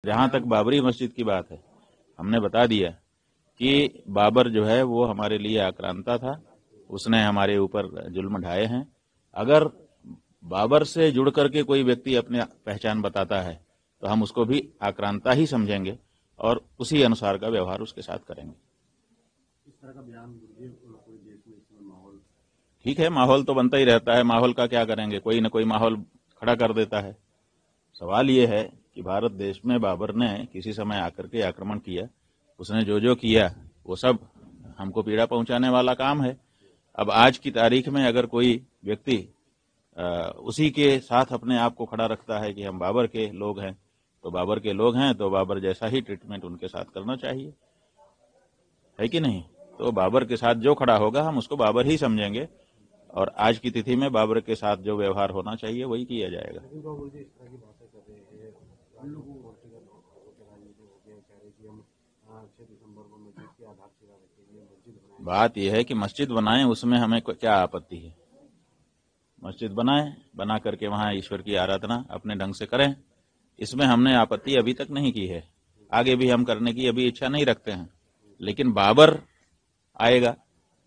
जहां तक बाबरी मस्जिद की बात है, हमने बता दिया कि बाबर जो है वो हमारे लिए आक्रांता था, उसने हमारे ऊपर जुल्म ढाए हैं। अगर बाबर से जुड़ करके कोई व्यक्ति अपनी पहचान बताता है तो हम उसको भी आक्रांता ही समझेंगे और उसी अनुसार का व्यवहार उसके साथ करेंगे। इस तरह का बयान पूरे देश में इस समय माहौल ठीक है, माहौल तो बनता ही रहता है, माहौल का क्या करेंगे, कोई न कोई माहौल खड़ा कर देता है। सवाल ये है कि भारत देश में बाबर ने किसी समय आकर के आक्रमण किया, उसने जो जो किया वो सब हमको पीड़ा पहुंचाने वाला काम है। अब आज की तारीख में अगर कोई व्यक्ति उसी के साथ अपने आप को खड़ा रखता है कि हम बाबर के लोग हैं, तो बाबर के लोग हैं तो बाबर जैसा ही ट्रीटमेंट उनके साथ करना चाहिए, है कि नहीं? तो बाबर के साथ जो खड़ा होगा हम उसको बाबर ही समझेंगे और आज की तिथि में बाबर के साथ जो व्यवहार होना चाहिए वही किया जाएगा। बात यह है कि मस्जिद बनाएं, उसमें हमें क्या आपत्ति है? मस्जिद बनाएं, बना करके वहां ईश्वर की आराधना अपने ढंग से करें, इसमें हमने आपत्ति अभी तक नहीं की है, आगे भी हम करने की अभी इच्छा नहीं रखते हैं। लेकिन बाबर आएगा,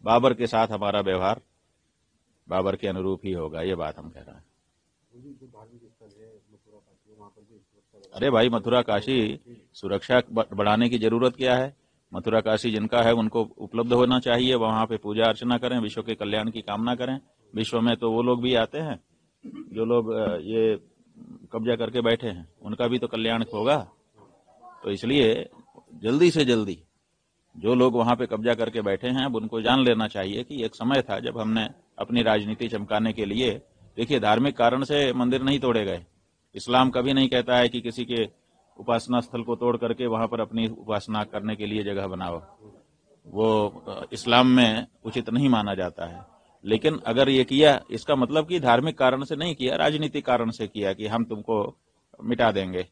बाबर के साथ हमारा व्यवहार बाबर के अनुरूप ही होगा, ये बात हम कह रहे हैं। अरे भाई, मथुरा काशी सुरक्षा बढ़ाने की जरूरत क्या है? मथुरा काशी जिनका है उनको उपलब्ध होना चाहिए, वहां पे पूजा अर्चना करें, विश्व के कल्याण की कामना करें। विश्व में तो वो लोग भी आते हैं जो लोग ये कब्जा करके बैठे हैं, उनका भी तो कल्याण होगा। तो इसलिए जल्दी से जल्दी जो लोग वहां पे कब्जा करके बैठे हैं अब उनको जान लेना चाहिए कि एक समय था जब हमने अपनी राजनीति चमकाने के लिए, देखिए धार्मिक कारण से मंदिर नहीं तोड़े गए। इस्लाम कभी नहीं कहता है कि किसी के उपासना स्थल को तोड़ करके वहां पर अपनी उपासना करने के लिए जगह बनाओ, वो इस्लाम में उचित नहीं माना जाता है। लेकिन अगर ये किया, इसका मतलब कि धार्मिक कारण से नहीं किया, राजनीतिक कारण से किया कि हम तुमको मिटा देंगे,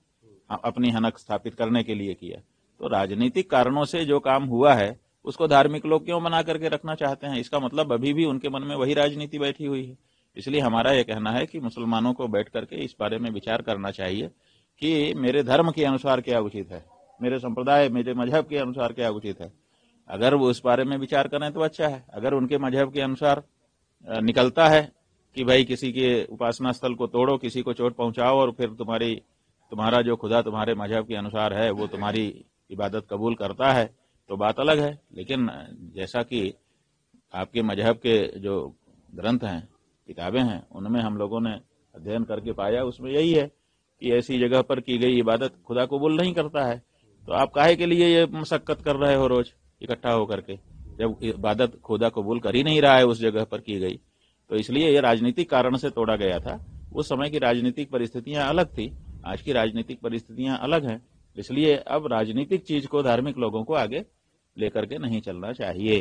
अपनी हनक स्थापित करने के लिए किया। तो राजनीतिक कारणों से जो काम हुआ है उसको धार्मिक लोग क्यों बना करके रखना चाहते हैं? इसका मतलब अभी भी उनके मन में वही राजनीति बैठी हुई है। इसलिए हमारा यह कहना है कि मुसलमानों को बैठ करके इस बारे में विचार करना चाहिए कि मेरे धर्म के अनुसार क्या उचित है, मेरे संप्रदाय, मेरे मजहब के अनुसार क्या उचित है। अगर वो इस बारे में विचार करें तो अच्छा है। अगर उनके मजहब के अनुसार निकलता है कि भाई किसी के उपासना स्थल को तोड़ो, किसी को चोट पहुंचाओ और फिर तुम्हारा जो खुदा तुम्हारे मजहब के अनुसार है वो तुम्हारी इबादत कबूल करता है, तो बात अलग है। लेकिन जैसा कि आपके मजहब के जो ग्रंथ हैं, किताबें हैं, उनमें हम लोगों ने अध्ययन करके पाया, उसमें यही है कि ऐसी जगह पर की गई इबादत खुदा कबूल नहीं करता है। तो आप काहे के लिए ये मशक्कत कर रहे हो रोज इकट्ठा होकर के, जब इबादत खुदा कबूल कर ही नहीं रहा है उस जगह पर की गई? तो इसलिए ये राजनीतिक कारण से तोड़ा गया था। उस समय की राजनीतिक परिस्थितियां अलग थी, आज की राजनीतिक परिस्थितियां अलग हैं। इसलिए अब राजनीतिक चीज को धार्मिक लोगों को आगे लेकर के नहीं चलना चाहिए।